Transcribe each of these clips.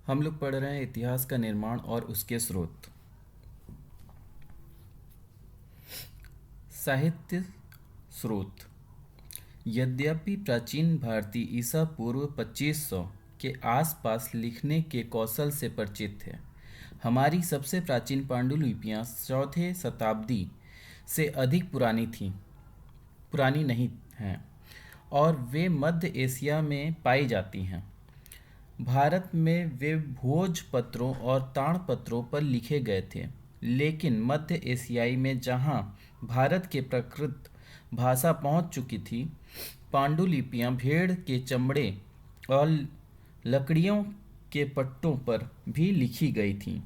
हम लोग पढ़ रहे हैं इतिहास का निर्माण और उसके स्रोत। साहित्य स्रोत। यद्यपि प्राचीन भारतीय ईसा पूर्व 2500 के आसपास लिखने के कौशल से परिचित थे, हमारी सबसे प्राचीन पांडुलिपियां चौथे शताब्दी से अधिक पुरानी नहीं हैं और वे मध्य एशिया में पाई जाती हैं। भारत में वे भोजपत्रों और ताड़पत्रों पर लिखे गए थे, लेकिन मध्य एशियाई में जहाँ भारत के प्राकृत भाषा पहुँच चुकी थी, पांडुलिपियाँ भेड़ के चमड़े और लकड़ियों के पट्टों पर भी लिखी गई थीं।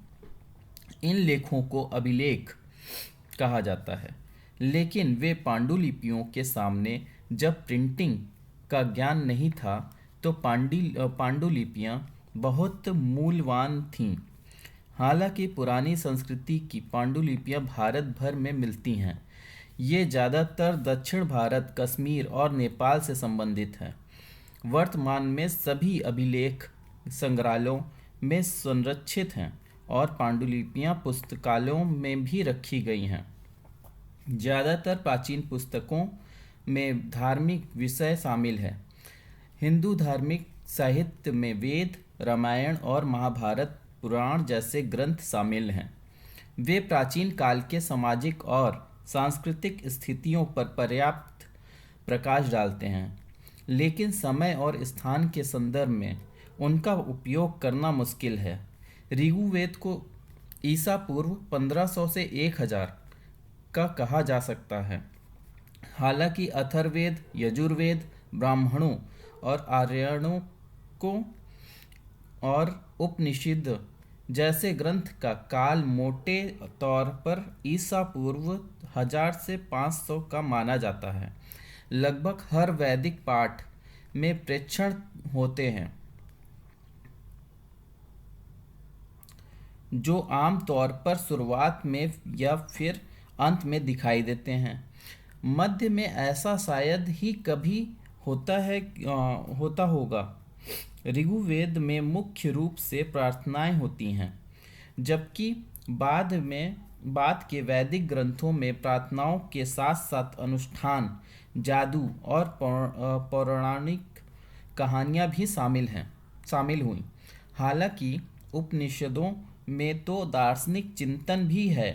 इन लेखों को अभिलेख कहा जाता है, लेकिन वे पांडुलिपियों के सामने जब प्रिंटिंग का ज्ञान नहीं था तो पांडुलिपियाँ बहुत मूल्यवान थीं। हालांकि पुरानी संस्कृति की पांडुलिपियाँ भारत भर में मिलती हैं, ये ज़्यादातर दक्षिण भारत, कश्मीर और नेपाल से संबंधित हैं। वर्तमान में सभी अभिलेख संग्रहालयों में संरक्षित हैं और पांडुलिपियाँ पुस्तकालयों में भी रखी गई हैं। ज़्यादातर प्राचीन पुस्तकों में धार्मिक विषय शामिल है। हिंदू धार्मिक साहित्य में वेद, रामायण और महाभारत, पुराण जैसे ग्रंथ शामिल हैं। वे प्राचीन काल के सामाजिक और सांस्कृतिक स्थितियों पर पर्याप्त प्रकाश डालते हैं, लेकिन समय और स्थान के संदर्भ में उनका उपयोग करना मुश्किल है। ऋग्वेद को ईसा पूर्व 1500 से 1000 का कहा जा सकता है, हालांकि अथर्ववेद, यजुर्वेद, ब्राह्मणों और आर्यों को और उपनिषद जैसे ग्रंथ का काल मोटे तौर पर ईसा पूर्व 1000 से 500 का माना जाता है। लगभग हर वैदिक पाठ में प्रेक्षण होते हैं, जो आम तौर पर शुरुआत में या फिर अंत में दिखाई देते हैं। मध्य में ऐसा शायद ही कभी होता होगा। ऋग्वेद में मुख्य रूप से प्रार्थनाएं होती हैं, जबकि बाद के वैदिक ग्रंथों में प्रार्थनाओं के साथ साथ अनुष्ठान, जादू और पौराणिक कहानियां भी शामिल हुई। हालांकि उपनिषदों में तो दार्शनिक चिंतन भी है।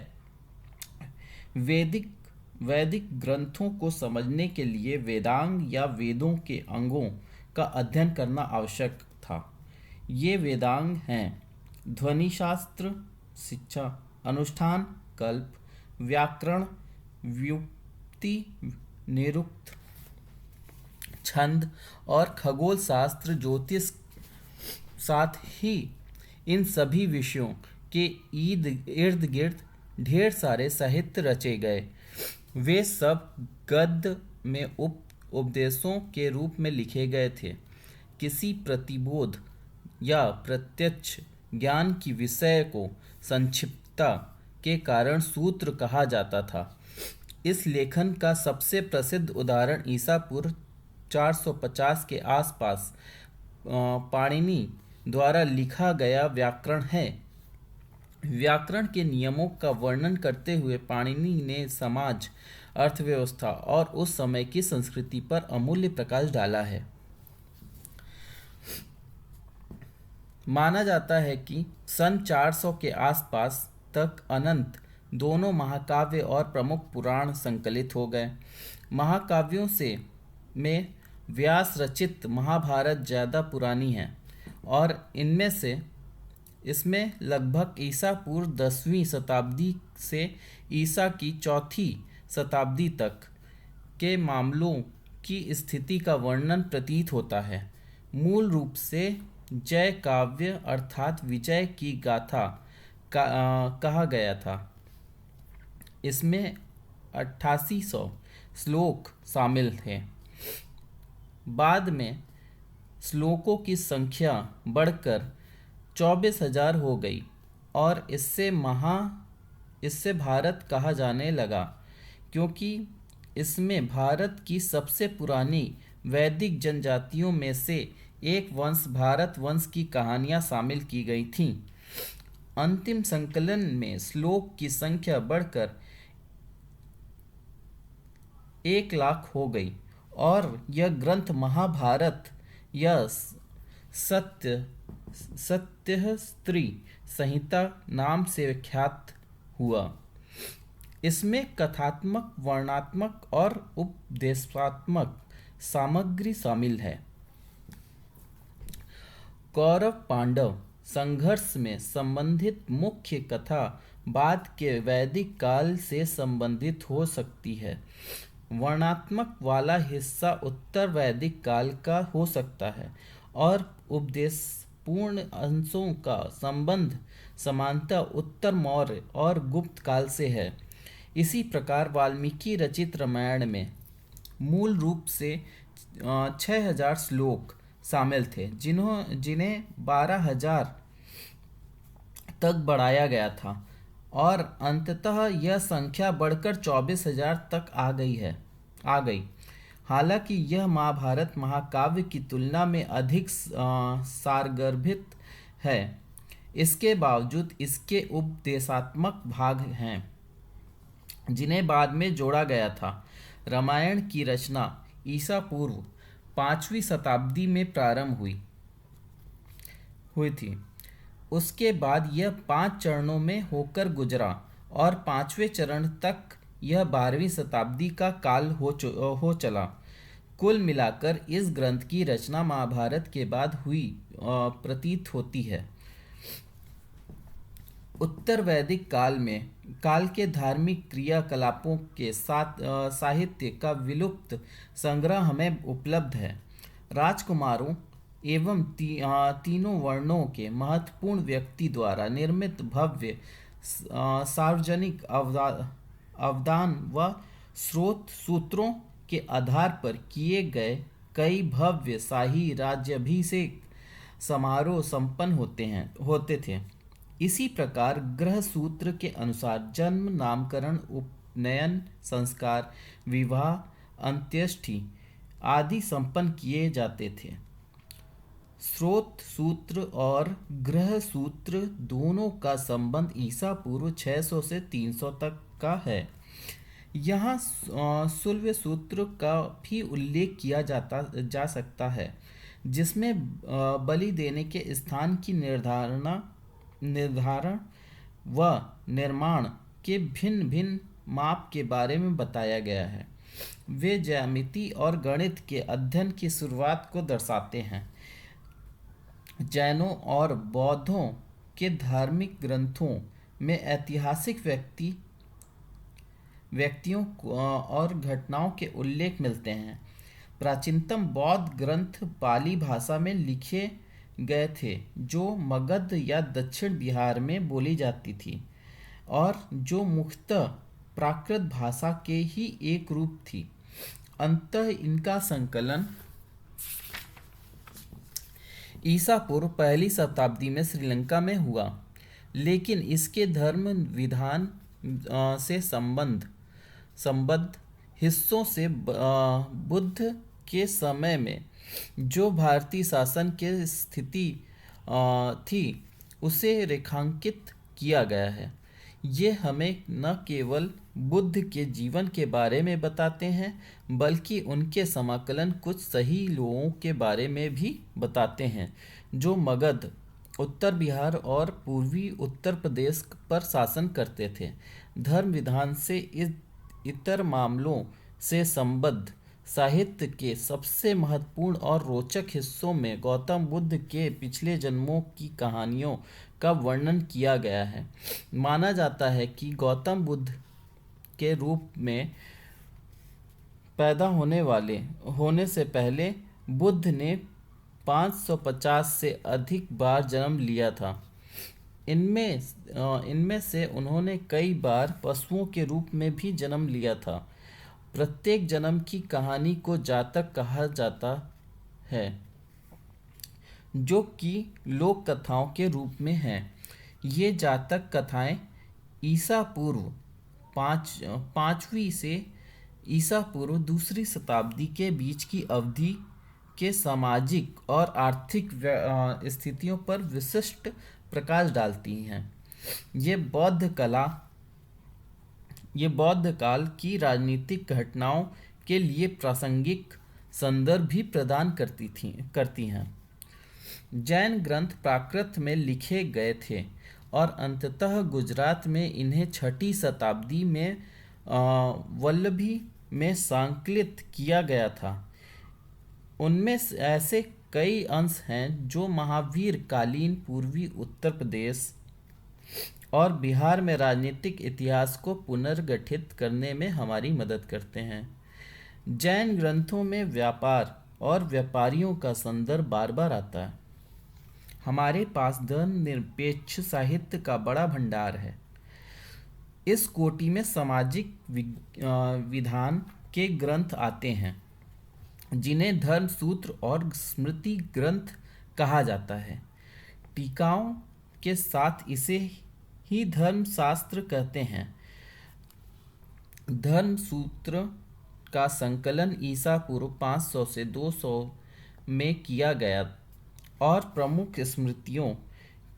वैदिक ग्रंथों को समझने के लिए वेदांग या वेदों के अंगों का अध्ययन करना आवश्यक था। ये वेदांग हैं: ध्वनिशास्त्र, शिक्षा, अनुष्ठान, कल्प, व्याकरण, व्युत्पत्ति, निरुक्त, छंद और खगोल शास्त्र, ज्योतिष। साथ ही इन सभी विषयों के इर्द गिर्द ढेर सारे साहित्य रचे गए। वे सब गद्य में उपदेशों के रूप में लिखे गए थे। किसी प्रतिबोध या प्रत्यक्ष ज्ञान की विषय को संक्षिप्तता के कारण सूत्र कहा जाता था। इस लेखन का सबसे प्रसिद्ध उदाहरण ईसा पूर्व 450 के आसपास पाणिनि द्वारा लिखा गया व्याकरण है। व्याकरण के नियमों का वर्णन करते हुए पाणिनि ने समाज, अर्थव्यवस्था और उस समय की संस्कृति पर अमूल्य प्रकाश डाला है। माना जाता है कि सन 400 के आसपास तक अनंत दोनों महाकाव्य और प्रमुख पुराण संकलित हो गए। महाकाव्यों में व्यास रचित महाभारत ज़्यादा पुरानी है और इसमें लगभग ईसा पूर्व 10वीं शताब्दी से ईसा की 4वीं शताब्दी तक के मामलों की स्थिति का वर्णन प्रतीत होता है। मूल रूप से जय काव्य अर्थात विजय की गाथा कहा गया था। इसमें 8800 श्लोक शामिल थे। बाद में श्लोकों की संख्या बढ़कर 24,000 हो गई और इससे भारत कहा जाने लगा, क्योंकि इसमें भारत की सबसे पुरानी वैदिक जनजातियों में से एक वंश भारत वंश की कहानियाँ शामिल की गई थीं। अंतिम संकलन में श्लोक की संख्या बढ़कर 1 लाख हो गई और यह ग्रंथ महाभारत या सत्य सत्यहस्त्री संहिता नाम से विख्यात हुआ। इसमें कथात्मक, वर्णनात्मक और उपदेशात्मक सामग्री शामिल है। कौरव पांडव संघर्ष में संबंधित मुख्य कथा बाद के वैदिक काल से संबंधित हो सकती है। वर्णनात्मक वाला हिस्सा उत्तर वैदिक काल का हो सकता है और उपदेशपूर्ण अंशों का संबंध समानतः उत्तर मौर्य और गुप्त काल से है। इसी प्रकार वाल्मीकि रचित रामायण में मूल रूप से 6000 श्लोक शामिल थे, जिन्हें 12,000 तक बढ़ाया गया था और अंततः यह संख्या बढ़कर 24,000 तक आ गई। हालांकि यह महाभारत महाकाव्य की तुलना में अधिक सारगर्भित है। इसके बावजूद इसके उपदेशात्मक भाग हैं जिन्हें बाद में जोड़ा गया था। रामायण की रचना ईसा पूर्व 5वीं शताब्दी में प्रारंभ हुई थी। उसके बाद यह 5 चरणों में होकर गुजरा और 5वें चरण तक यह 12वीं शताब्दी का काल हो चला। कुल मिलाकर इस ग्रंथ की रचना महाभारत के बाद हुई प्रतीत होती है। उत्तर वैदिक काल के धार्मिक क्रियाकलापों के साथ साहित्य का विलुप्त संग्रह हमें उपलब्ध है। राजकुमारों एवं तीनों वर्णों के महत्वपूर्ण व्यक्ति द्वारा निर्मित भव्य सार्वजनिक अवदान व स्रोत सूत्रों के आधार पर किए गए कई भव्य शाही राज्याभिषेक समारोह संपन्न होते थे। इसी प्रकार ग्रह सूत्र के अनुसार जन्म, नामकरण, उपनयन, संस्कार, विवाह, अंत्येष्टि आदि संपन्न किए जाते थे। स्रोत सूत्र और ग्रह सूत्र दोनों का संबंध ईसा पूर्व 600 से 300 तक का है। यहाँ शुल्ब सूत्र का भी उल्लेख किया जा सकता है, जिसमें बलि देने के स्थान की निर्धारण व निर्माण के भिन्न भिन्न माप के बारे में बताया गया है। वे ज्यामिति और गणित के अध्ययन की शुरुआत को दर्शाते हैं। जैनों और बौद्धों के धार्मिक ग्रंथों में ऐतिहासिक व्यक्तियों और घटनाओं के उल्लेख मिलते हैं। प्राचीनतम बौद्ध ग्रंथ पाली भाषा में लिखे गए थे, जो मगध या दक्षिण बिहार में बोली जाती थी और जो मुख्यतः प्राकृत भाषा के ही एक रूप थी। अंततः इनका संकलन ईसा पूर्व 1ली शताब्दी में श्रीलंका में हुआ, लेकिन इसके धर्म विधान से संबद्ध हिस्सों से बुद्ध के समय में जो भारतीय शासन की स्थिति थी उसे रेखांकित किया गया है। ये हमें न केवल बुद्ध के जीवन के बारे में बताते हैं, बल्कि उनके समाकलन कुछ सही लोगों के बारे में भी बताते हैं, जो मगध, उत्तर बिहार और पूर्वी उत्तर प्रदेश पर शासन करते थे। धर्म विधान से इतर मामलों से संबद्ध साहित्य के सबसे महत्वपूर्ण और रोचक हिस्सों में गौतम बुद्ध के पिछले जन्मों की कहानियों का वर्णन किया गया है। माना जाता है कि गौतम बुद्ध के रूप में पैदा होने से पहले बुद्ध ने 550 से अधिक बार जन्म लिया था। इनमें से उन्होंने कई बार पशुओं के रूप में भी जन्म लिया था। प्रत्येक जन्म की कहानी को जातक कहा जाता है, जो कि लोक कथाओं के रूप में हैं। ये जातक कथाएं ईसा पूर्व 5वीं से ईसा पूर्व 2री शताब्दी के बीच की अवधि के सामाजिक और आर्थिक स्थितियों पर विशिष्ट प्रकाश डालती हैं। ये बौद्ध कला ये बौद्ध काल की राजनीतिक घटनाओं के लिए प्रासंगिक संदर्भ भी प्रदान करती हैं। जैन ग्रंथ प्राकृत में लिखे गए थे और अंततः गुजरात में इन्हें 6ठी शताब्दी में वल्लभी में संकलित किया गया था। उनमें से ऐसे कई अंश हैं जो महावीर कालीन पूर्वी उत्तर प्रदेश और बिहार में राजनीतिक इतिहास को पुनर्गठित करने में हमारी मदद करते हैं। जैन ग्रंथों में व्यापार और व्यापारियों का संदर्भ बार बार आता है। हमारे पास धर्मनिरपेक्ष साहित्य का बड़ा भंडार है। इस कोटि में सामाजिक विधान के ग्रंथ आते हैं, जिन्हें धर्म सूत्र और स्मृति ग्रंथ कहा जाता है। टीकाओं के साथ इसे ही धर्मशास्त्र कहते हैं। धर्म सूत्र का संकलन ईसा पूर्व 500 से 200 में किया गया और प्रमुख स्मृतियों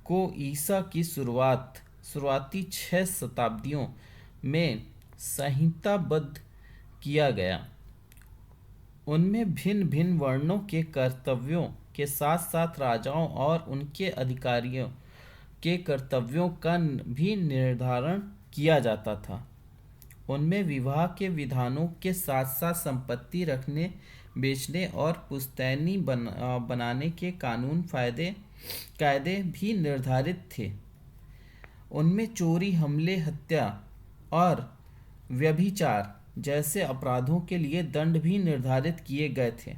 को ईसा की शुरुआती 6 शताब्दियों में संहिताबद्ध किया गया। उनमें भिन्न भिन्न वर्णों के कर्तव्यों के साथ साथ राजाओं और उनके अधिकारियों के कर्तव्यों का भी निर्धारण किया जाता था। उनमें विवाह के विधानों के साथ साथ संपत्ति रखने, बेचने और पुश्तैनी बनाने के कायदे भी निर्धारित थे। उनमें चोरी, हमले, हत्या और व्यभिचार जैसे अपराधों के लिए दंड भी निर्धारित किए गए थे।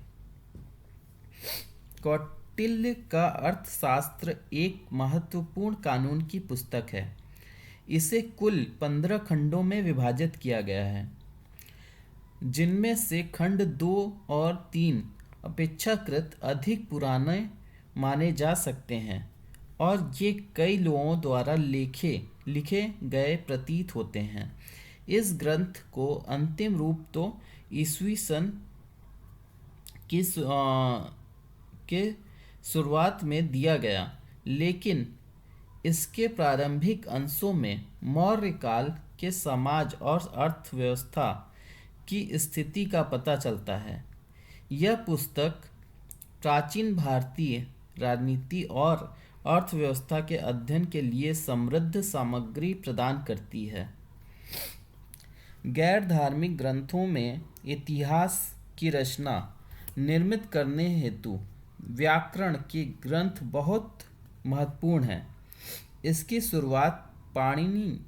कौटिल्य का अर्थशास्त्र एक महत्वपूर्ण कानून की पुस्तक है। इसे कुल 15 खंडों में विभाजित किया गया है, जिनमें से खंड 2 और 3 अपेक्षाकृत अधिक पुराने माने जा सकते हैं और ये कई लोगों द्वारा लिखे गए प्रतीत होते हैं। इस ग्रंथ को अंतिम रूप तो ईस्वी सन के शुरुआत में दिया गया, लेकिन इसके प्रारंभिक अंशों में मौर्य काल के समाज और अर्थव्यवस्था की स्थिति का पता चलता है। यह पुस्तक प्राचीन भारतीय राजनीति और अर्थव्यवस्था के अध्ययन के लिए समृद्ध सामग्री प्रदान करती है। गैर धार्मिक ग्रंथों में इतिहास की रचना निर्मित करने हेतु व्याकरण के ग्रंथ बहुत महत्वपूर्ण हैं। इसकी शुरुआत पाणिनि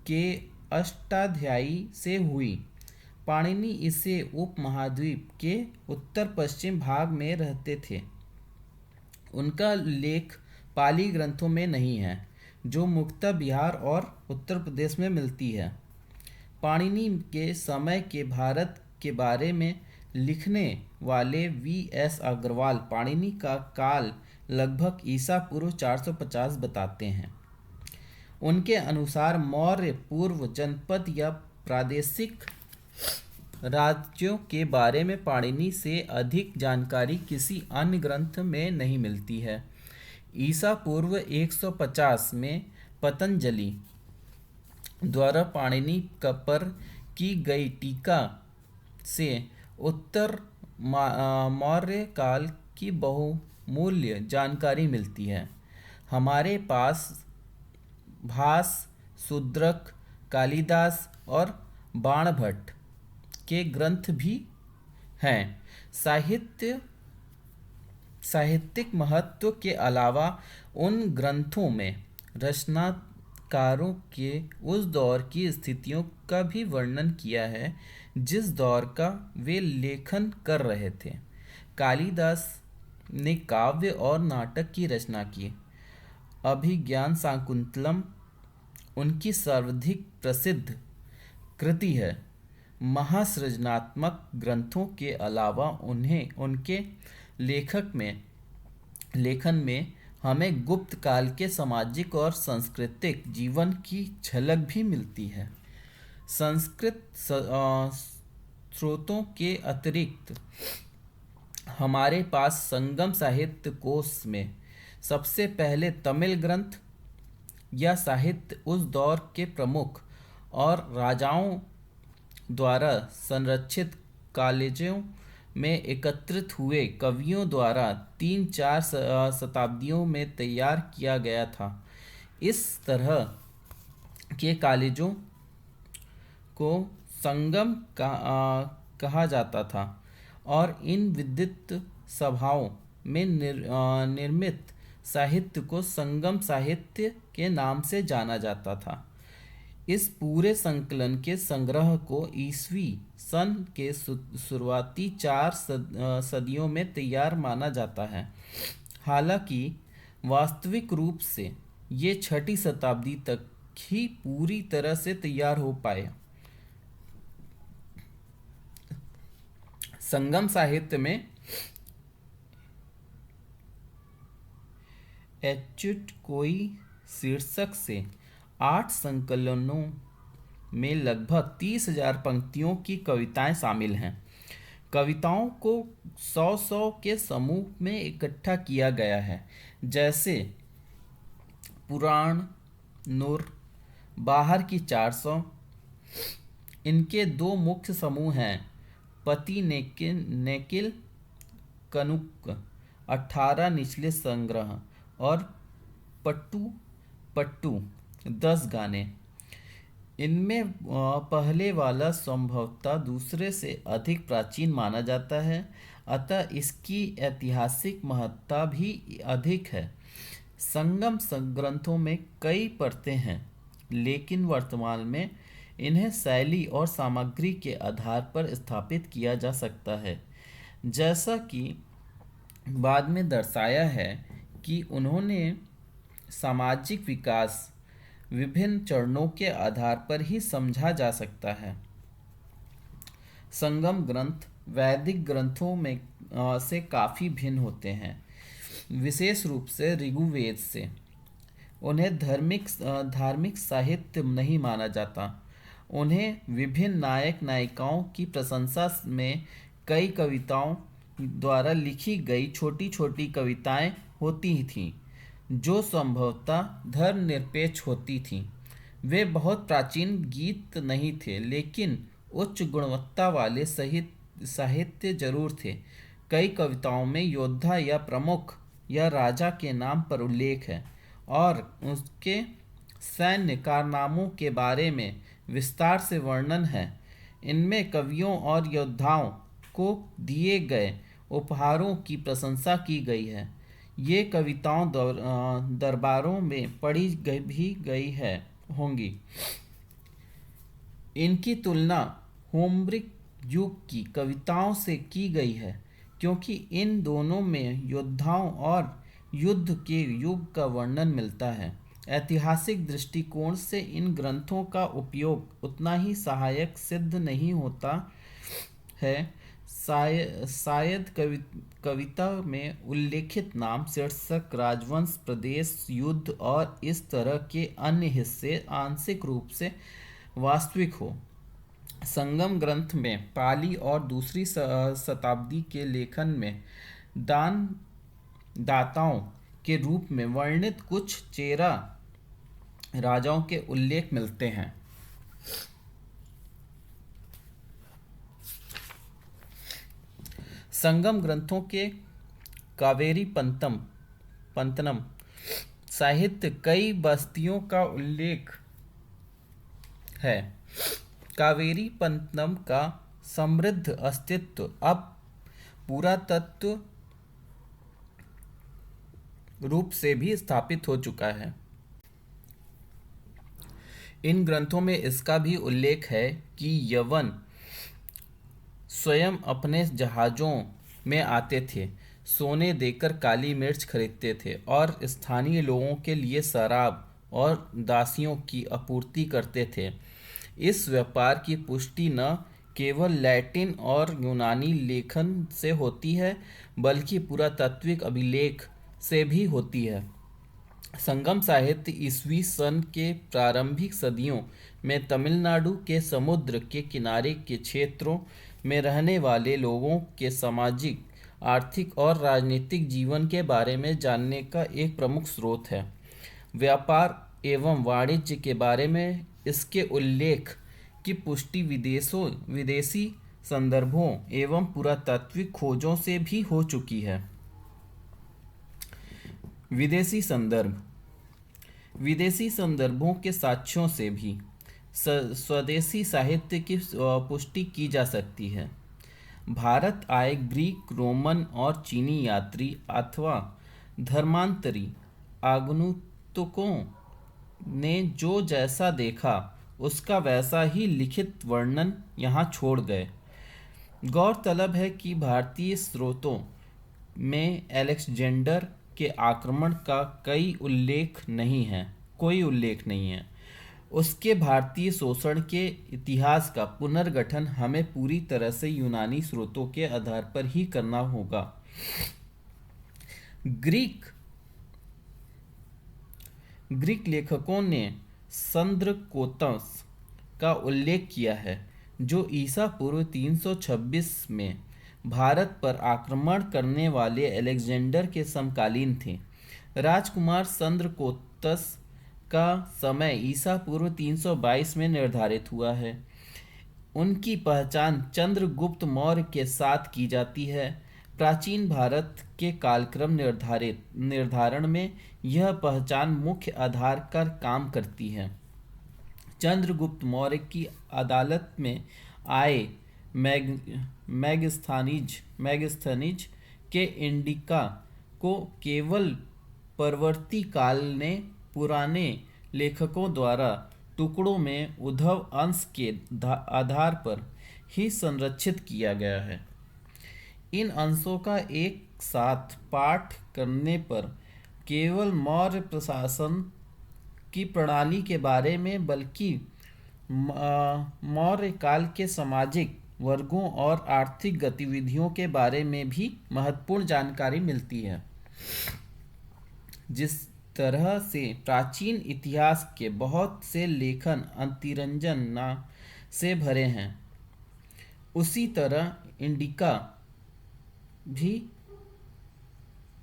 के अष्टाध्यायी से हुई। पाणिनि इसे उपमहाद्वीप के उत्तर पश्चिम भाग में रहते थे। उनका लेख पाली ग्रंथों में नहीं है, जो मुख्यतः बिहार और उत्तर प्रदेश में मिलती है। पाणिनि के समय के भारत के बारे में लिखने वाले V.S. अग्रवाल पाणिनि का काल लगभग ईसा पूर्व 450 बताते हैं। उनके अनुसार मौर्य पूर्व जनपद या प्रादेशिक राज्यों के बारे में पाणिनि से अधिक जानकारी किसी अन्य ग्रंथ में नहीं मिलती है। ईसा पूर्व 150 में पतंजलि द्वारा पाणिनि पर की गई टीका से उत्तर मौर्य काल की बहुमूल्य जानकारी मिलती है। हमारे पास भास, शूद्रक, कालिदास और बाणभट्ट के ग्रंथ भी हैं। साहित्यिक महत्व के अलावा उन ग्रंथों में रचनाकारों के उस दौर की स्थितियों का भी वर्णन किया है जिस दौर का वे लेखन कर रहे थे। कालिदास ने काव्य और नाटक की रचना की। अभिज्ञान शाकुंतलम उनकी सर्वाधिक प्रसिद्ध कृति है। महासृजनात्मक ग्रंथों के अलावा उनके लेखन में हमें गुप्त काल के सामाजिक और सांस्कृतिक जीवन की झलक भी मिलती है। संस्कृत स्रोतों के अतिरिक्त हमारे पास संगम साहित्य कोश में सबसे पहले तमिल ग्रंथ या साहित्य उस दौर के प्रमुख और राजाओं द्वारा संरक्षित कॉलेजों में एकत्रित हुए कवियों द्वारा 3-4 शताब्दियों में तैयार किया गया था। इस तरह के कॉलेजों को संगम कहा जाता था और इन विद्वत सभाओं में निर्मित साहित्य को संगम साहित्य के नाम से जाना जाता था। इस पूरे संकलन के संग्रह को ईसवी सन के शुरुआती 4 सदियों में तैयार माना जाता है। हालांकि वास्तविक रूप से ये 6ठी शताब्दी तक ही पूरी तरह से तैयार हो पाए। संगम साहित्य में अच्युत कोई शीर्षक से 8 संकलनों में लगभग 30,000 पंक्तियों की कविताएं शामिल हैं। कविताओं को 100 के समूह में इकट्ठा किया गया है, जैसे पुराण, नूर, बाहर की 400। इनके 2 मुख्य समूह हैं, पति नेकिल कनुक 18 निचले संग्रह और पट्टू पट्टू 10 गाने। इनमें पहले वाला संभवतः दूसरे से अधिक प्राचीन माना जाता है, अतः इसकी ऐतिहासिक महत्ता भी अधिक है। संगम ग्रंथों में कई परतें हैं, लेकिन वर्तमान में इन्हें शैली और सामग्री के आधार पर स्थापित किया जा सकता है। जैसा कि बाद में दर्शाया है कि उन्होंने सामाजिक विकास विभिन्न चरणों के आधार पर ही समझा जा सकता है। संगम ग्रंथ वैदिक ग्रंथों में से काफ़ी भिन्न होते हैं, विशेष रूप से ऋग्वेद से। उन्हें धार्मिक साहित्य नहीं माना जाता। उन्हें विभिन्न नायक नायिकाओं की प्रशंसा में कई कविताओं द्वारा लिखी गई छोटी छोटी कविताएं होती थीं, जो संभवतः धर्मनिरपेक्ष होती थीं। वे बहुत प्राचीन गीत नहीं थे, लेकिन उच्च गुणवत्ता वाले साहित्य जरूर थे। कई कविताओं में योद्धा या प्रमुख या राजा के नाम पर उल्लेख है और उसके सैन्य कारनामों के बारे में विस्तार से वर्णन है। इनमें कवियों और योद्धाओं को दिए गए उपहारों की प्रशंसा की गई है। ये कविताओं दरबारों में पढ़ी भी गई है होंगी। इनकी तुलना होमरिक युग की कविताओं से की गई है, क्योंकि इन दोनों में योद्धाओं और युद्ध के युग का वर्णन मिलता है। ऐतिहासिक दृष्टिकोण से इन ग्रंथों का उपयोग उतना ही सहायक सिद्ध नहीं होता है। शायद कविता में उल्लेखित नाम, शीर्षक, राजवंश, प्रदेश, युद्ध और इस तरह के अन्य हिस्से आंशिक रूप से वास्तविक हो। संगम ग्रंथ में पाली और दूसरी शताब्दी के लेखन में दाताओं के रूप में वर्णित कुछ चेरा राजाओं के उल्लेख मिलते हैं। संगम ग्रंथों के कावेरी पंतनम साहित्य कई बस्तियों का उल्लेख है। कावेरी पंतनम का समृद्ध अस्तित्व अब पुरातत्व रूप से भी स्थापित हो चुका है। इन ग्रंथों में इसका भी उल्लेख है कि यवन स्वयं अपने जहाज़ों में आते थे, सोने देकर काली मिर्च खरीदते थे और स्थानीय लोगों के लिए शराब और दासियों की आपूर्ति करते थे। इस व्यापार की पुष्टि न केवल लैटिन और यूनानी लेखन से होती है, बल्कि पुरातात्विक अभिलेख से भी होती है। संगम साहित्य ईसवी सन के प्रारंभिक सदियों में तमिलनाडु के समुद्र के किनारे के क्षेत्रों में रहने वाले लोगों के सामाजिक आर्थिक और राजनीतिक जीवन के बारे में जानने का एक प्रमुख स्रोत है। व्यापार एवं वाणिज्य के बारे में इसके उल्लेख की पुष्टि विदेशी संदर्भों एवं पुरातात्विक खोजों से भी हो चुकी है। विदेशी संदर्भों के साक्ष्यों से भी स्वदेशी साहित्य की पुष्टि की जा सकती है। भारत आए ग्रीक, रोमन और चीनी यात्री अथवा धर्मांतरी आगंतुकों ने जो जैसा देखा उसका वैसा ही लिखित वर्णन यहाँ छोड़ गए। गौरतलब है कि भारतीय स्रोतों में अलेक्जेंडर के आक्रमण का कोई उल्लेख नहीं है। उसके भारतीय शोषण के इतिहास का पुनर्गठन हमें पूरी तरह से यूनानी स्रोतों के आधार पर ही करना होगा। ग्रीक लेखकों ने संद्रकोतस का उल्लेख किया है, जो ईसा पूर्व 326 में भारत पर आक्रमण करने वाले अलेक्जेंडर के समकालीन थे। राजकुमार संद्रकोतस का समय ईसा पूर्व 322 में निर्धारित हुआ है। उनकी पहचान चंद्रगुप्त मौर्य के साथ की जाती है। प्राचीन भारत के कालक्रम निर्धारण में यह पहचान मुख्य आधार का काम करती है। चंद्रगुप्त मौर्य की अदालत में आए मैगस्थनीज के इंडिका को केवल परवर्ती काल ने पुराने लेखकों द्वारा टुकड़ों में उद्धव अंश के आधार पर ही संरक्षित किया गया है। इन अंशों का एक साथ पाठ करने पर केवल मौर्य प्रशासन की प्रणाली के बारे में बल्कि मौर्य काल के सामाजिक वर्गों और आर्थिक गतिविधियों के बारे में भी महत्वपूर्ण जानकारी मिलती है। जिस तरह से प्राचीन इतिहास के बहुत से लेखन अतिरंजना से भरे हैं, उसी तरह इंडिका भी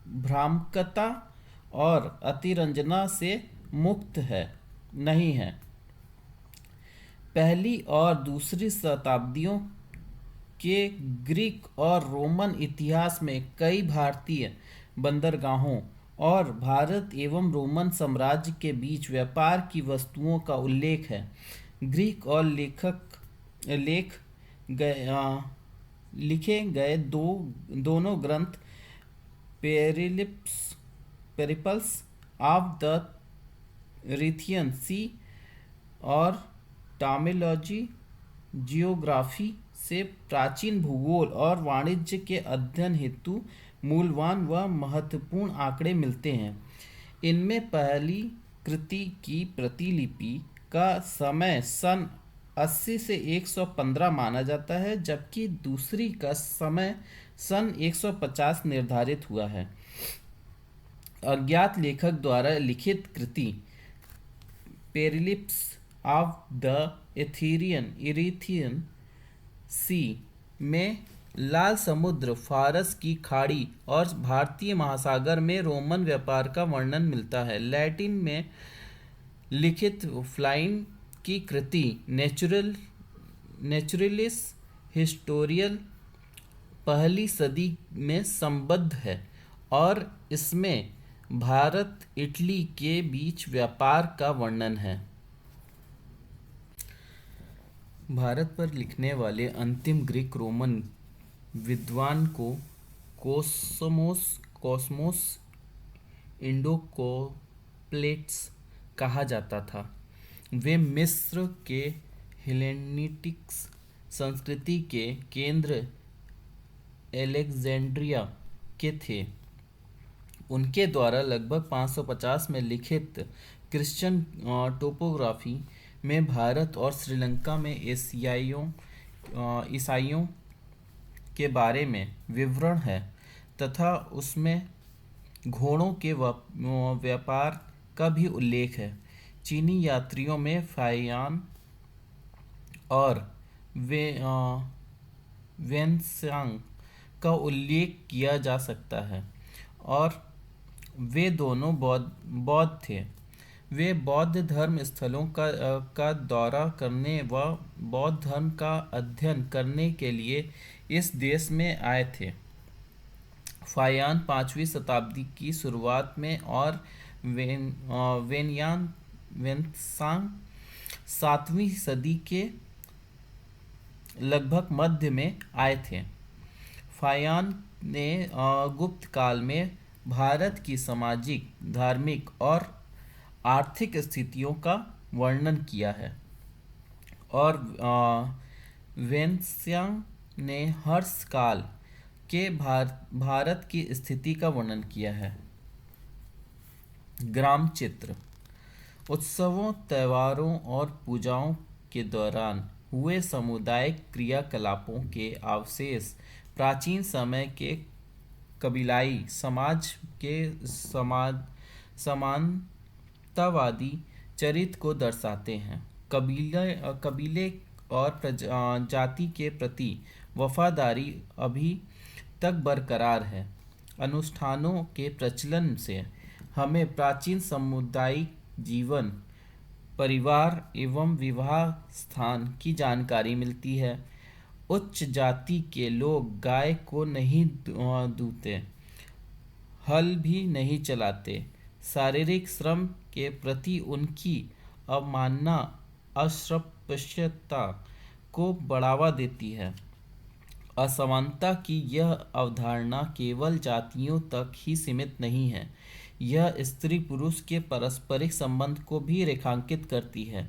भ्रामकता और अतिरंजना से मुक्त नहीं है। पहली और दूसरी शताब्दियों के ग्रीक और रोमन इतिहास में कई भारतीय बंदरगाहों और भारत एवं रोमन साम्राज्य के बीच व्यापार की वस्तुओं का उल्लेख है। ग्रीक और लिखे गए दोनों ग्रंथ पेरिपल्स ऑफ द रिथियन सी और टामिलॉजी जियोग्राफी से प्राचीन भूगोल और वाणिज्य के अध्ययन हेतु मूल्यवान व महत्वपूर्ण आंकड़े मिलते हैं। इनमें पहली कृति की प्रतिलिपि का समय सन 80 से 115 माना जाता है, जबकि दूसरी का समय सन 150 निर्धारित हुआ है। अज्ञात लेखक द्वारा लिखित कृति पेरिप्लस ऑफ द इरीथियन सी में लाल समुद्र, फारस की खाड़ी और भारतीय महासागर में रोमन व्यापार का वर्णन मिलता है। लैटिन में लिखित फ्लाइन की कृति नेचुरलिस हिस्टोरियल पहली सदी में संबद्ध है और इसमें भारत इटली के बीच व्यापार का वर्णन है। भारत पर लिखने वाले अंतिम ग्रीक रोमन विद्वान को कोस्मोस इंडोकोप्लेट्स कहा जाता था। वे मिस्र के हेलेनिस्टिक संस्कृति के केंद्र अलेक्जेंड्रिया के थे। उनके द्वारा लगभग 550 में लिखित क्रिश्चियन टोपोग्राफी में भारत और श्रीलंका में ईसाइयों के बारे में विवरण है तथा उसमें घोड़ों के व्यापार का भी उल्लेख है। चीनी यात्रियों में फाहियान और वेन्सांग का उल्लेख किया जा सकता है और वे दोनों बौद्ध थे। वे बौद्ध धर्म स्थलों का दौरा करने व बौद्ध धर्म का अध्ययन करने के लिए इस देश में आए थे। फाहियान 5वीं शताब्दी की शुरुआत में और वेनयान वेनसांग 7वीं सदी के लगभग मध्य में आए थे। फाहियान ने गुप्त काल में भारत की सामाजिक, धार्मिक और आर्थिक स्थितियों का वर्णन किया है और वेन्त्सांग ने हर्ष काल के भारत की स्थिति का वर्णन किया है। ग्राम चित्र उत्सवों, त्योहारों और पूजाओं के दौरान हुए सामुदायिक क्रियाकलापों के अवशेष प्राचीन समय के कबीलाई समाज के समानतावादी चरित्र को दर्शाते हैं। कबीले और जाति के प्रति वफादारी अभी तक बरकरार है। अनुष्ठानों के प्रचलन से हमें प्राचीन सामुदायिक जीवन, परिवार एवं विवाह स्थान की जानकारी मिलती है। उच्च जाति के लोग गाय को नहीं दूते, हल भी नहीं चलाते। शारीरिक श्रम के प्रति उनकी अवमानना अस्पृश्यता को बढ़ावा देती है। असमानता की यह अवधारणा केवल जातियों तक ही सीमित नहीं है, यह स्त्री पुरुष के पारस्परिक संबंध को भी रेखांकित करती है।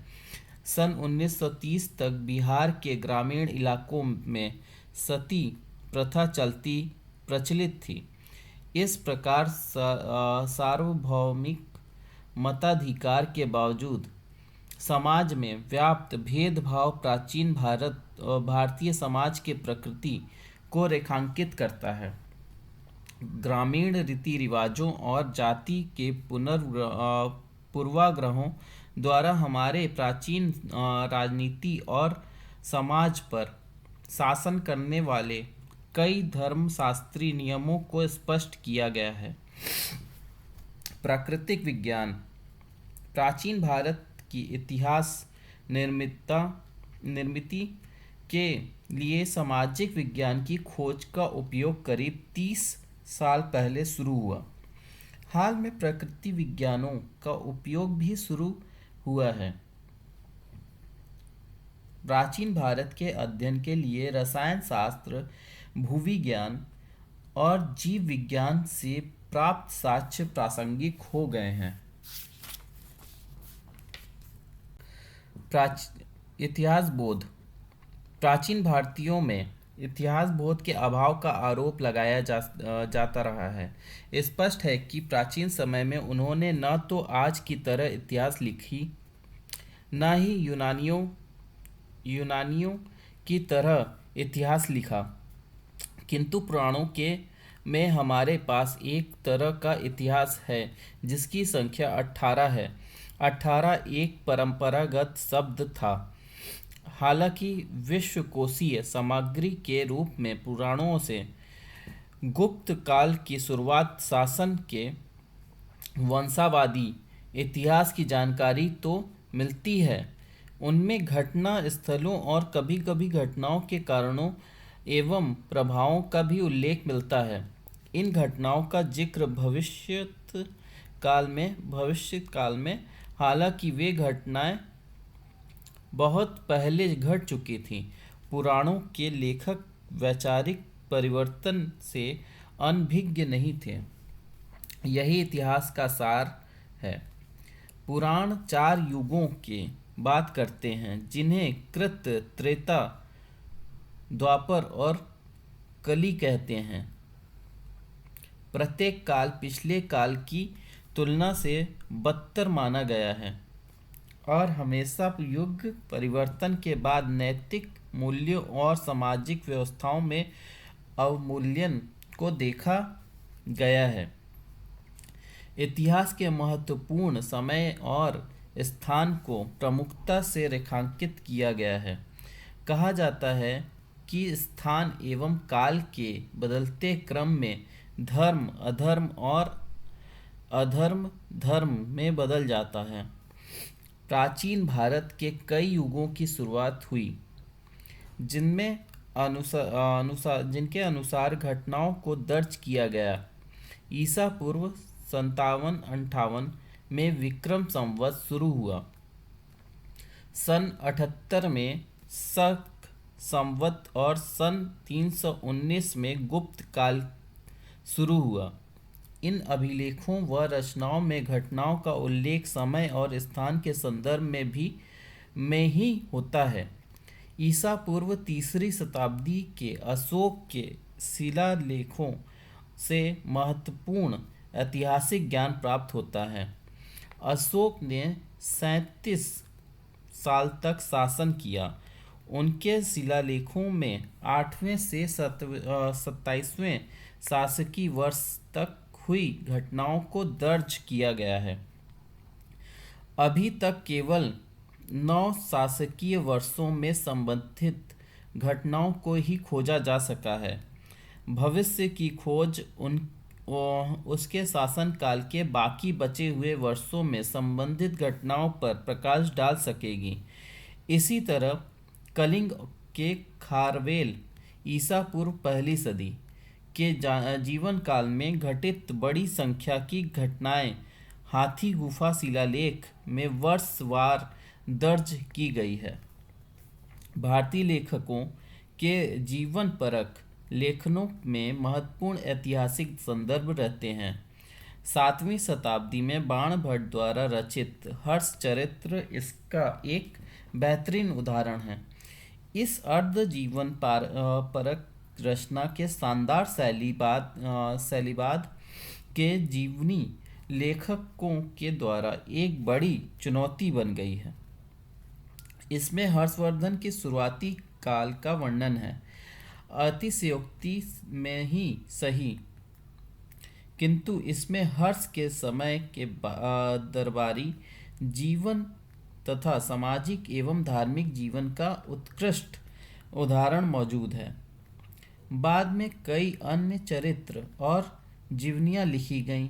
सन 1930 तक बिहार के ग्रामीण इलाकों में सती प्रथा प्रचलित थी। इस प्रकार सार्वभौमिक मताधिकार के बावजूद समाज में व्याप्त भेदभाव प्राचीन भारतीय समाज के प्रकृति को रेखांकित करता है। ग्रामीण रीति रिवाजों और जाति के पूर्वाग्रहों द्वारा हमारे प्राचीन राजनीति और समाज पर शासन करने वाले कई धर्मशास्त्री नियमों को स्पष्ट किया गया है। प्राकृतिक विज्ञान प्राचीन भारत की इतिहास निर्मिति के लिए सामाजिक विज्ञान की खोज का उपयोग करीब 30 साल पहले शुरू हुआ। हाल में प्रकृति विज्ञानों का उपयोग भी शुरू हुआ है। प्राचीन भारत के अध्ययन के लिए रसायन शास्त्र, भूविज्ञान और जीव विज्ञान से प्राप्त साक्ष्य प्रासंगिक हो गए हैं। इतिहास बोध प्राचीन भारतीयों में इतिहास बोध के अभाव का आरोप लगाया जाता रहा है। स्पष्ट है कि प्राचीन समय में उन्होंने न तो आज की तरह इतिहास लिखी, न ही यूनानियों की तरह इतिहास लिखा, किंतु पुराणों के में हमारे पास एक तरह का इतिहास है जिसकी संख्या 18 है। 18 एक परंपरागत शब्द था। हालांकि विश्वकोशीय सामग्री के रूप में पुराणों से गुप्त काल की शुरुआत शासन के वंशावली इतिहास की जानकारी तो मिलती है। उनमें घटना स्थलों और कभी-कभी घटनाओं के कारणों एवं प्रभावों का भी उल्लेख मिलता है। इन घटनाओं का जिक्र भविष्य काल में हालांकि वे घटनाएं बहुत पहले घट चुकी थीं। पुराणों के लेखक वैचारिक परिवर्तन से अनभिज्ञ नहीं थे। यही इतिहास का सार है। पुराण 4 युगों की बात करते हैं जिन्हें कृत, त्रेता, द्वापर और कली कहते हैं। प्रत्येक काल पिछले काल की तुलना से बदतर माना गया है और हमेशा युग परिवर्तन के बाद नैतिक मूल्यों और सामाजिक व्यवस्थाओं में अवमूल्यन को देखा गया है। इतिहास के महत्वपूर्ण समय और स्थान को प्रमुखता से रेखांकित किया गया है। कहा जाता है कि स्थान एवं काल के बदलते क्रम में धर्म अधर्म और अधर्म धर्म में बदल जाता है। प्राचीन भारत के कई युगों की शुरुआत हुई जिनमें जिनके अनुसार घटनाओं को दर्ज किया गया। ईसा पूर्व 57-58 में विक्रम संवत शुरू हुआ। सन 78 में शक संवत और सन 319 में गुप्त काल शुरू हुआ। इन अभिलेखों व रचनाओं में घटनाओं का उल्लेख समय और स्थान के संदर्भ में ही होता है। ईसा पूर्व तीसरी शताब्दी के अशोक के शिलालेखों से महत्वपूर्ण ऐतिहासिक ज्ञान प्राप्त होता है। अशोक ने 37 साल तक शासन किया। उनके शिलालेखों में 8वें से 27वें शासकीय वर्ष तक हुई घटनाओं को दर्ज किया गया है। अभी तक केवल 9 शासकीय वर्षों में संबंधित घटनाओं को ही खोजा जा सका है। भविष्य की खोज उसके शासनकाल के बाकी बचे हुए वर्षों में संबंधित घटनाओं पर प्रकाश डाल सकेगी। इसी तरह कलिंग के खारवेल ईसा पूर्व पहली सदी के जीवन काल में घटित बड़ी संख्या की घटनाएं हाथी गुफा शिलालेख में वर्षवार दर्ज की गई है। भारतीय लेखकों के जीवन परक लेखनों में महत्वपूर्ण ऐतिहासिक संदर्भ रहते हैं। 7वीं शताब्दी में बाणभट्ट द्वारा रचित हर्ष चरित्र इसका एक बेहतरीन उदाहरण है। इस अर्ध जीवन परक रचना के शानदार शैलीवाद के जीवनी लेखकों के द्वारा एक बड़ी चुनौती बन गई है। इसमें हर्षवर्धन के शुरुआती काल का वर्णन है, अतिशयोक्ति में ही सही, किंतु इसमें हर्ष के समय के दरबारी जीवन तथा सामाजिक एवं धार्मिक जीवन का उत्कृष्ट उदाहरण मौजूद है। बाद में कई अन्य चरित्र और जीवनियाँ लिखी गईं।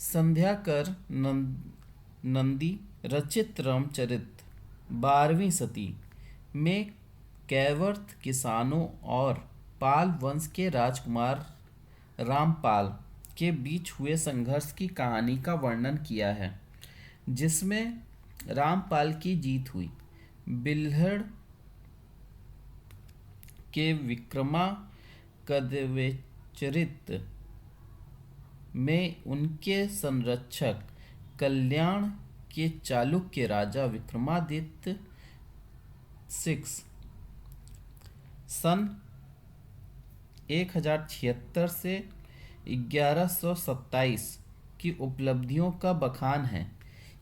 संध्याकर नंदी रचित रामचरित 12वीं सदी में कैवर्त किसानों और पाल वंश के राजकुमार रामपाल के बीच हुए संघर्ष की कहानी का वर्णन किया है, जिसमें रामपाल की जीत हुई। बिल्हड़ के विक्रमाकद्वचरित में उनके संरक्षक कल्याण के चालुक्य राजा विक्रमादित्य 6 सन 1076 से 1127 की उपलब्धियों का बखान है।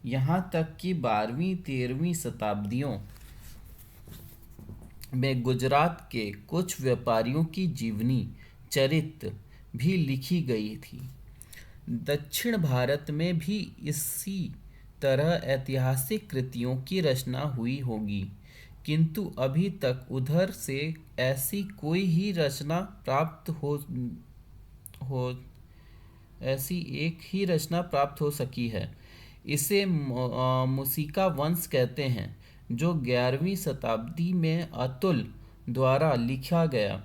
यहाँ तक कि 12वीं-13वीं शताब्दियों में गुजरात के कुछ व्यापारियों की जीवनी चरित्र भी लिखी गई थी। दक्षिण भारत में भी इसी तरह ऐतिहासिक कृतियों की रचना हुई होगी, किंतु अभी तक उधर से ऐसी कोई ही रचना प्राप्त ऐसी एक ही रचना प्राप्त हो सकी है। इसे मुसिका वंश कहते हैं, जो 11वीं शताब्दी में अतुल द्वारा लिखा गया।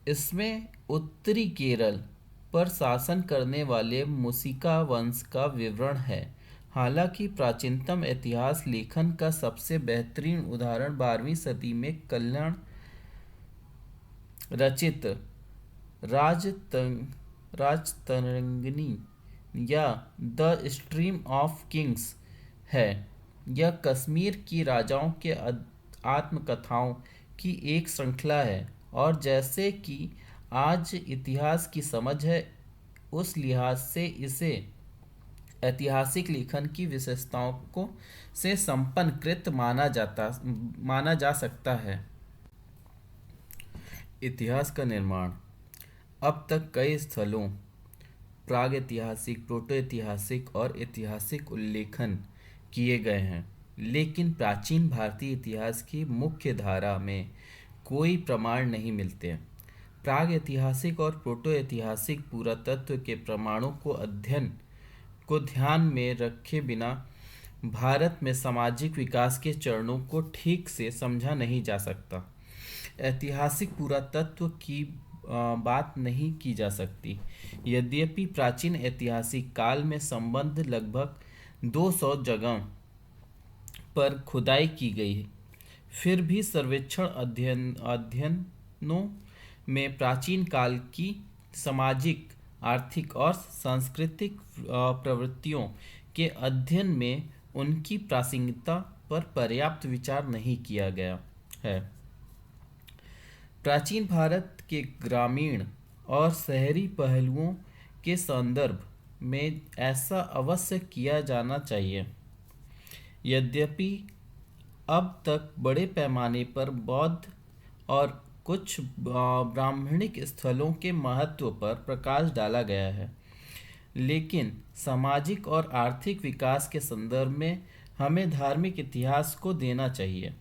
इसमें उत्तरी केरल पर शासन करने वाले मुसिका वंश का विवरण है। हालांकि प्राचीनतम इतिहास लेखन का सबसे बेहतरीन उदाहरण 12वीं सदी में कल्याण रचित राजतरंगिणी या द स्ट्रीम ऑफ किंग्स है। यह कश्मीर की राजाओं के आत्मकथाओं की एक श्रृंखला है, और जैसे कि आज इतिहास की समझ है, उस लिहाज से इसे ऐतिहासिक लेखन की विशेषताओं को से संपन्न माना जा सकता है। इतिहास का निर्माण। अब तक कई स्थलों प्रागैतिहासिक, प्रोटोऐतिहासिक और ऐतिहासिक उल्लेखन किए गए हैं। लेकिन प्राचीन भारतीय इतिहास की मुख्य धारा में कोई प्रमाण नहीं मिलते। प्राग ऐतिहासिक और प्रोटो ऐतिहासिक पुरातत्व के प्रमाणों को ध्यान में रखे बिना भारत में सामाजिक विकास के चरणों को ठीक से समझा नहीं जा सकता। ऐतिहासिक पुरातत्व की बात नहीं की जा सकती। यद्यपि प्राचीन ऐतिहासिक काल में संबंध लगभग 200 जगह पर खुदाई की गई, फिर भी सर्वेक्षण अध्ययनों में प्राचीन काल की सामाजिक, आर्थिक और सांस्कृतिक प्रवृत्तियों के अध्ययन में उनकी प्रासंगिकता पर पर्याप्त विचार नहीं किया गया है। प्राचीन भारत के ग्रामीण और शहरी पहलुओं के संदर्भ में ऐसा अवश्य किया जाना चाहिए। यद्यपि अब तक बड़े पैमाने पर बौद्ध और कुछ ब्राह्मणिक स्थलों के महत्व पर प्रकाश डाला गया है, लेकिन सामाजिक और आर्थिक विकास के संदर्भ में हमें धार्मिक इतिहास को देना चाहिए।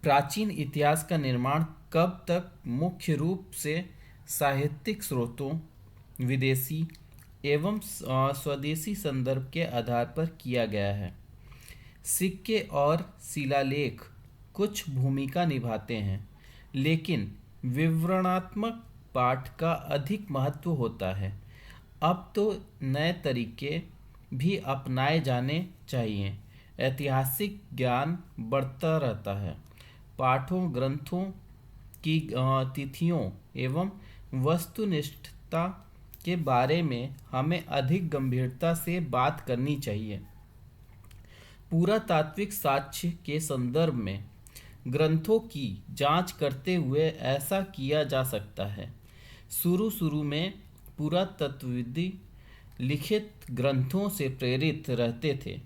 प्राचीन इतिहास का निर्माण कब तक मुख्य रूप से साहित्यिक स्रोतों, विदेशी एवं स्वदेशी संदर्भ के आधार पर किया गया है। सिक्के और शिलालेख कुछ भूमिका निभाते हैं, लेकिन विवरणात्मक पाठ का अधिक महत्व होता है। अब तो नए तरीके भी अपनाए जाने चाहिए। ऐतिहासिक ज्ञान बढ़ता रहता है। पाठों, ग्रंथों की तिथियों एवं वस्तुनिष्ठता के बारे में हमें अधिक गंभीरता से बात करनी चाहिए। पुरातात्विक साक्ष्य के संदर्भ में ग्रंथों की जांच करते हुए ऐसा किया जा सकता है। शुरू में पुरातत्वविद लिखित ग्रंथों से प्रेरित रहते थे,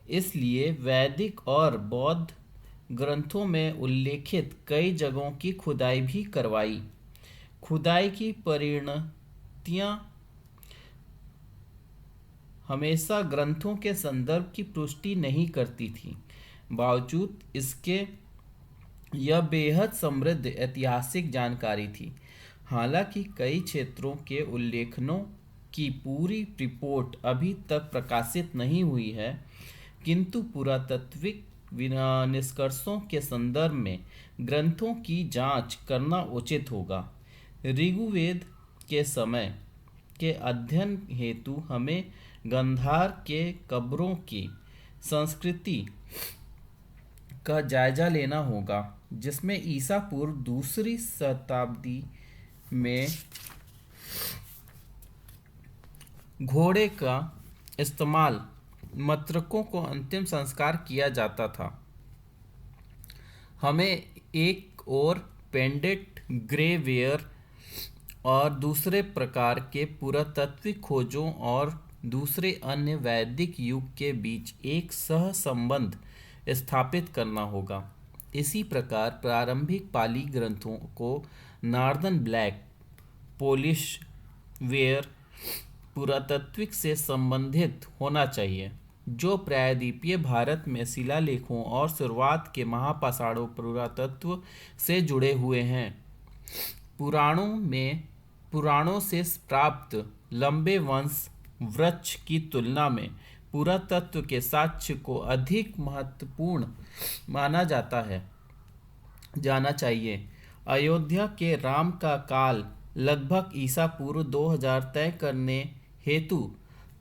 इसलिए वैदिक और बौद्ध ग्रंथों में उल्लेखित कई जगहों की खुदाई भी करवाई। खुदाई की परिणतियां हमेशा ग्रंथों के संदर्भ की पुष्टि नहीं करती थी। बावजूद इसके यह बेहद समृद्ध ऐतिहासिक जानकारी थी। हालांकि कई क्षेत्रों के उल्लेखनों की पूरी रिपोर्ट अभी तक प्रकाशित नहीं हुई है, किंतु पुरातात्विक निष्कर्षों के संदर्भ में ग्रंथों की जांच करना उचित होगा। ऋग्वेद के समय के अध्ययन हेतु हमें गांधार के कब्रों की संस्कृति का जायजा लेना होगा, जिसमें ईसा पूर्व दूसरी शताब्दी में घोड़े का इस्तेमाल मृतकों को अंतिम संस्कार किया जाता था। हमें एक और पेंडेंट ग्रेवेयर और दूसरे प्रकार के पुरातात्विक खोजों और दूसरे अन्य वैदिक युग के बीच एक सहसंबंध स्थापित करना होगा। इसी प्रकार प्रारंभिक पाली ग्रंथों को नॉर्दर्न ब्लैक, पोलिश वेयर पुरातात्विक से संबंधित होना चाहिए, जो प्रायद्वीपीय भारत में शिलालेखों और शुरुआत के महापाषाणों पुरातत्व से जुड़े हुए हैं। पुराणों से प्राप्त लंबे वंश वृक्ष की तुलना में पुरातत्व के साक्ष्य को अधिक महत्वपूर्ण माना जाना चाहिए। अयोध्या के राम का काल लगभग ईसा पूर्व 2000 तय करने हेतु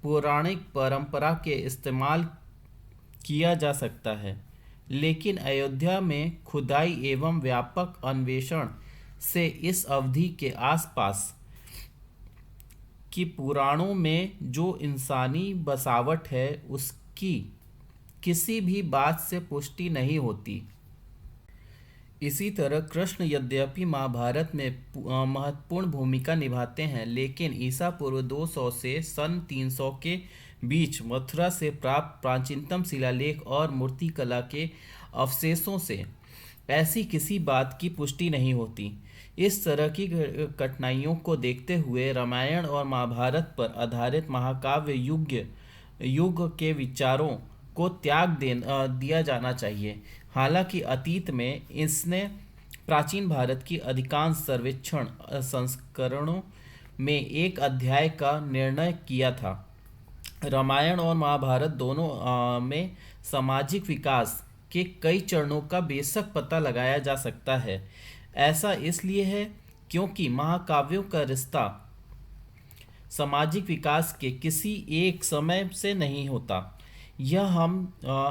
पौराणिक परंपरा के इस्तेमाल किया जा सकता है, लेकिन अयोध्या में खुदाई एवं व्यापक अन्वेषण से इस अवधि के आसपास की पुराणों में जो इंसानी बसावट है उसकी किसी भी बात से पुष्टि नहीं होती। इसी तरह कृष्ण यद्यपि महाभारत में महत्वपूर्ण भूमिका निभाते हैं, लेकिन ईसा पूर्व 200 से सन 300 के बीच मथुरा से प्राप्त प्राचीनतम शिलालेख और मूर्तिकला के अवशेषों से ऐसी किसी बात की पुष्टि नहीं होती। इस तरह की कठिनाइयों को देखते हुए रामायण और महाभारत पर आधारित महाकाव्य युग के विचारों को दिया जाना चाहिए। हालांकि अतीत में इसने प्राचीन भारत की अधिकांश सर्वेक्षण संस्करणों में एक अध्याय का निर्णय किया था। रामायण और महाभारत दोनों में सामाजिक विकास के कई चरणों का बेशक पता लगाया जा सकता है। ऐसा इसलिए है क्योंकि महाकाव्यों का रिश्ता सामाजिक विकास के किसी एक समय से नहीं होता।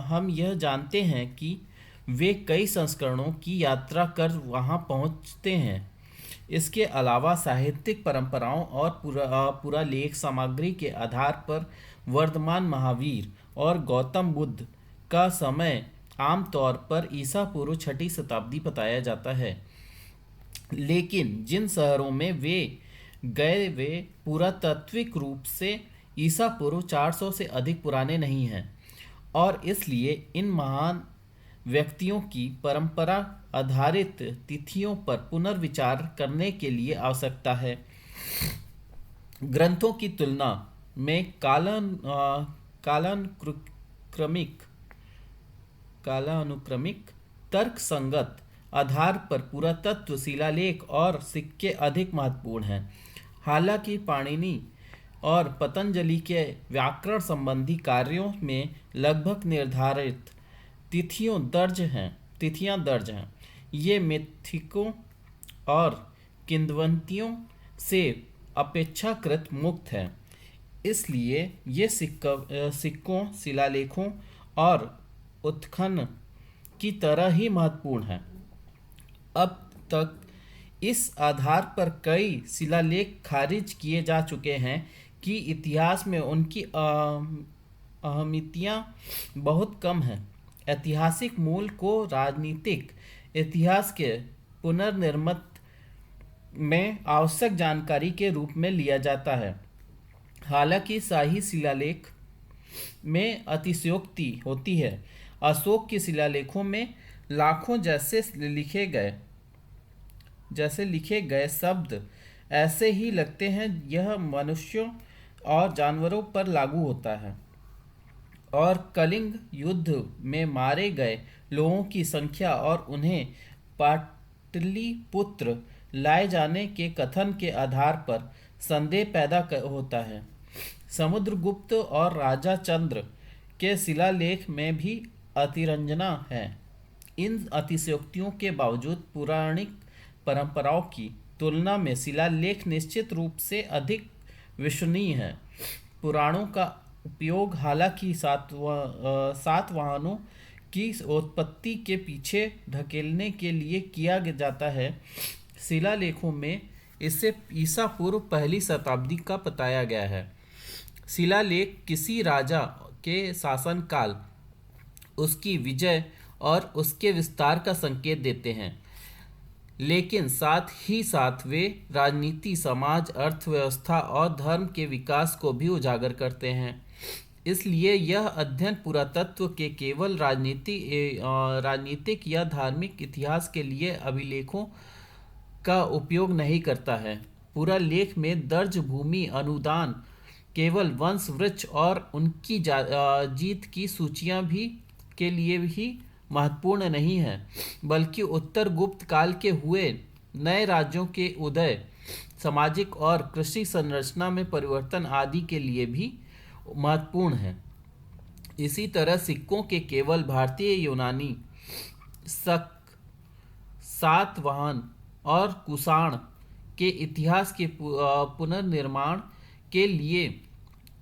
हम यह जानते हैं कि वे कई संस्करणों की यात्रा कर वहां पहुंचते हैं। इसके अलावा साहित्यिक परंपराओं और पूरा लेख सामग्री के आधार पर वर्तमान महावीर और गौतम बुद्ध का समय आमतौर पर ईसा पूर्व 6वीं शताब्दी बताया जाता है। लेकिन जिन शहरों में वे पुरातात्विक रूप से ईसा पूर्व 400 से अधिक पुराने नहीं हैं, और इसलिए इन महान व्यक्तियों की परंपरा आधारित तिथियों पर पुनर्विचार करने के लिए आवश्यकता है। ग्रंथों की तुलना में कालानुक्रमिक तर्क संगत आधार पर पुरातत्व शिलालेख और सिक्के अधिक महत्वपूर्ण हैं। हालांकि पाणिनि और पतंजलि के व्याकरण संबंधी कार्यों में लगभग निर्धारित तिथियां दर्ज हैं। ये मिथिकों और किंवदंतियों से अपेक्षाकृत मुक्त हैं। इसलिए ये सिक्कों, शिलालेखों और उत्खनन की तरह ही महत्वपूर्ण हैं। अब तक इस आधार पर कई शिलालेख खारिज किए जा चुके हैं कि इतिहास में उनकी अहमियत बहुत कम है। ऐतिहासिक मूल को राजनीतिक इतिहास के पुनर्निर्मित में आवश्यक जानकारी के रूप में लिया जाता है। हालांकि शाही शिलालेख में अतिशयोक्ति होती है। अशोक के शिलालेखों में लाखों जैसे लिखे गए शब्द ऐसे ही लगते हैं। यह मनुष्यों और जानवरों पर लागू होता है, और कलिंग युद्ध में मारे गए लोगों की संख्या और उन्हें पाटलिपुत्र लाए जाने के कथन के आधार पर संदेह पैदा होता है। समुद्रगुप्त और राजा चंद्र के शिलालेख में भी अतिरंजना है। इन अतिशयोक्तियों के बावजूद पौराणिक परंपराओं की तुलना में शिलालेख निश्चित रूप से अधिक विश्वसनीय है। पुराणों का उपयोग हालांकि सातवाहनों की उत्पत्ति के पीछे ढकेलने के लिए किया जाता है। शिलालेखों में इसे ईसा पूर्व 1ली शताब्दी का बताया गया है। शिलालेख किसी राजा के शासनकाल, उसकी विजय और उसके विस्तार का संकेत देते हैं, लेकिन साथ ही साथ वे राजनीति, समाज, अर्थव्यवस्था और धर्म के विकास को भी उजागर करते हैं। इसलिए यह अध्ययन पुरातत्व के केवल राजनीतिक या धार्मिक इतिहास के लिए अभिलेखों का उपयोग नहीं करता है। पुरालेख में दर्ज भूमि अनुदान केवल वंश वृक्ष और उनकी जीत की सूचियां भी के लिए भी महत्वपूर्ण नहीं है, बल्कि उत्तर गुप्त काल के हुए नए राज्यों के उदय, सामाजिक और कृषि संरचना में परिवर्तन आदि के लिए भी महत्वपूर्ण है। इसी तरह सिक्कों के केवल भारतीय, यूनानी, सातवाहन और कुषाण के इतिहास के पुनर्निर्माण के लिए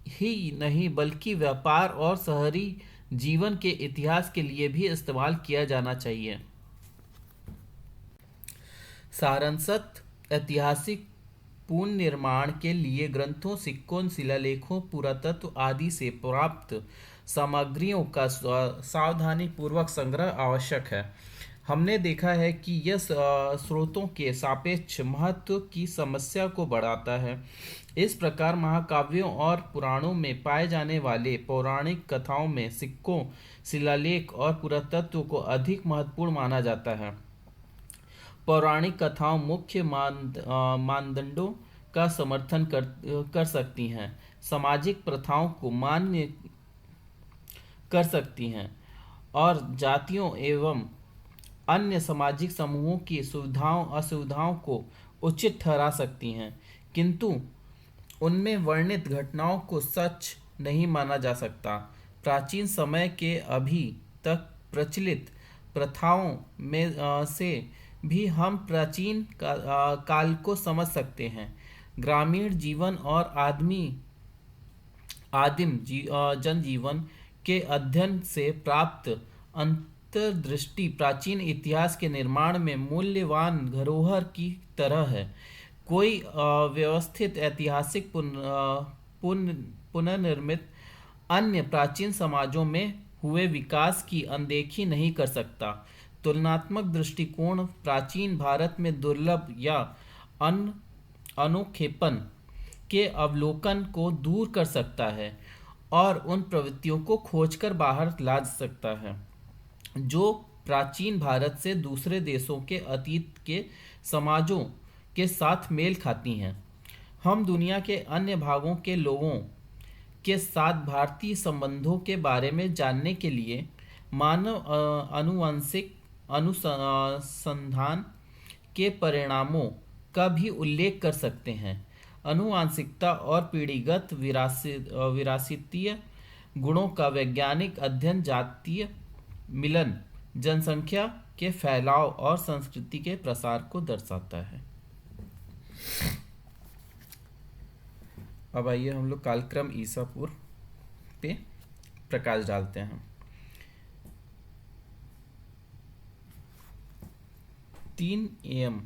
ही नहीं, बल्कि व्यापार और शहरी जीवन के इतिहास के लिए भी इस्तेमाल किया जाना चाहिए। सारांशतः ऐतिहासिक पुनर्निर्माण के लिए ग्रंथों, सिक्कों, शिलालेखों, पुरातत्व आदि से प्राप्त सामग्रियों का सावधानीपूर्वक संग्रह आवश्यक है। हमने देखा है कि यह स्रोतों के सापेक्ष महत्व की समस्या को बढ़ाता है। इस प्रकार महाकाव्यों और पुराणों में पाए जाने वाले पौराणिक कथाओं में सिक्कों, शिलालेख और पुरातत्व को अधिक महत्वपूर्ण माना जाता है। पौराणिक कथाओं मुख्य मानदंडों का समर्थन कर सकती हैं, सामाजिक प्रथाओं को मान्य कर सकती हैं और जातियों एवं अन्य सामाजिक समूहों की सुविधाओं असुविधाओं को उचित ठहरा सकती हैं, किंतु उनमें वर्णित घटनाओं को सच नहीं माना जा सकता। प्राचीन समय के अभी तक प्रचलित प्रथाओं में से भी हम प्राचीन काल को समझ सकते हैं। ग्रामीण जीवन और जनजीवन के अध्ययन से प्राप्त अंतर्दृष्टि प्राचीन इतिहास के निर्माण में मूल्यवान धरोहर की तरह है। कोई व्यवस्थित ऐतिहासिक पुनर्निर्मित अन्य प्राचीन समाजों में हुए विकास की अनदेखी नहीं कर सकता। तुलनात्मक दृष्टिकोण प्राचीन भारत में दुर्लभ या अनुक्षेपण के अवलोकन को दूर कर सकता है और उन प्रवृत्तियों को खोजकर बाहर ला सकता है जो प्राचीन भारत से दूसरे देशों के अतीत के समाजों के साथ मेल खाती हैं। हम दुनिया के अन्य भागों के लोगों के साथ भारतीय संबंधों के बारे में जानने के लिए मानव आनुवंशिक अनुसंधान के परिणामों का भी उल्लेख कर सकते हैं। आनुवंशिकता और पीढ़ीगत विरासतीय गुणों का वैज्ञानिक अध्ययन जातीय मिलन, जनसंख्या के फैलाव और संस्कृति के प्रसार को दर्शाता है। अब आइए हम लोग कालक्रम ईसा पूर्व पे प्रकाश डालते हैं। 3 AM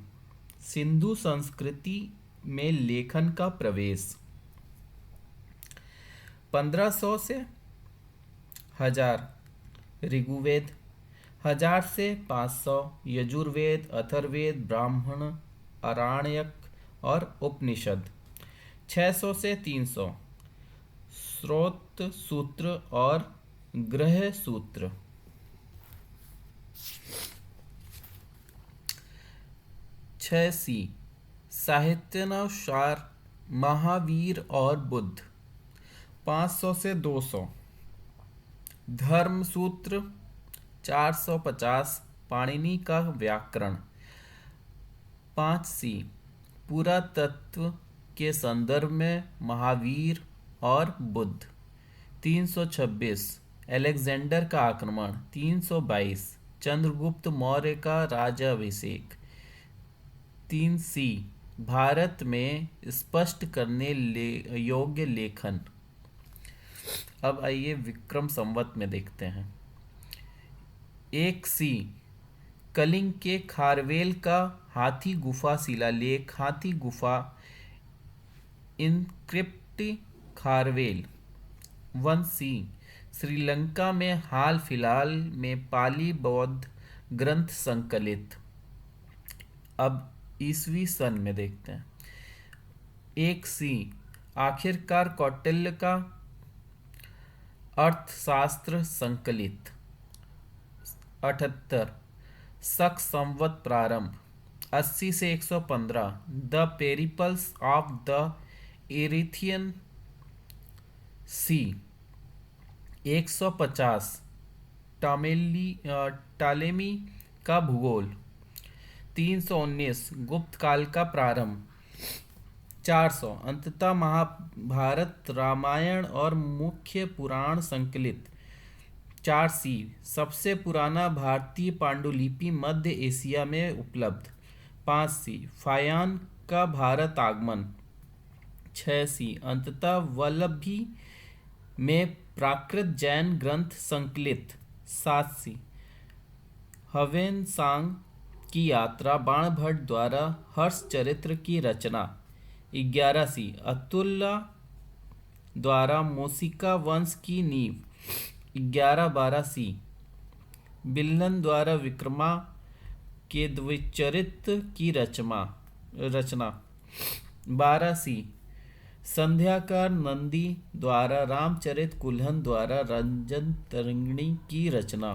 सिंधु संस्कृति में लेखन का प्रवेश। 1500 से 1000 ऋग्वेद, 1000 से 500 यजुर्वेद, अथर्ववेद, ब्राह्मण, आरण्यक और उपनिषद। 600 से 300 स्रोत सूत्र और ग्रह सूत्र। 6C साहित्यानुसार महावीर और बुद्ध। 500 से 200 धर्म सूत्र। 450 पाणिनि का व्याकरण। 5C पुरातत्व के संदर्भ में महावीर और बुद्ध। 326 अलेक्जेंडर का आक्रमण। 322 चंद्रगुप्त मौर्य का राज्याभिषेक। 3C भारत में स्पष्ट करने योग्य लेखन। अब आइए विक्रम संवत में देखते हैं। 1C कलिंग के खारवेल का हाथी गुफा शिलालेख। हाथी गुफा इनक्रिप्ट खारवेल। 1C श्रीलंका में हाल फिलहाल में पाली बौद्ध ग्रंथ संकलित। अब ईसवी सन में देखते हैं। 1C आखिरकार कौटिल्य का अर्थशास्त्र संकलित। 78 शक संवत प्रारंभ। 80 से 115 the Periplus of the एरिथियन C. 150 Ptolemy का भूगोल। 319 गुप्त काल का प्रारंभ। 400 अंततः महाभारत, रामायण और मुख्य पुराण संकलित। 4C सबसे पुराना भारतीय पांडुलिपि मध्य एशिया में उपलब्ध। 5C फायान का भारत आगमन। 6C अंततः वल्लभी में प्राकृत जैन ग्रंथ संकलित। 7C ह्वेनसांग की यात्रा बाणभट्ट द्वारा हर्ष चरित्र की रचना। 11C अतुल्य द्वारा मूषिका वंश की नींव। 11-12C बिल्लन द्वारा विक्रमा के द्विचरित्र की रचना। 12C संध्याकार नंदी द्वारा रामचरित कुल्हन द्वारा रंजन तरंगिणी की रचना।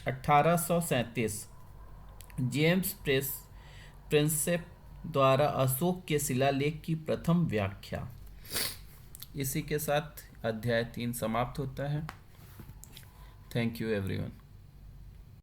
1837 जेम्स प्रेस प्रिंसेप द्वारा अशोक के शिलालेख की प्रथम व्याख्या। इसी के साथ अध्याय 3 समाप्त होता है। Thank you everyone.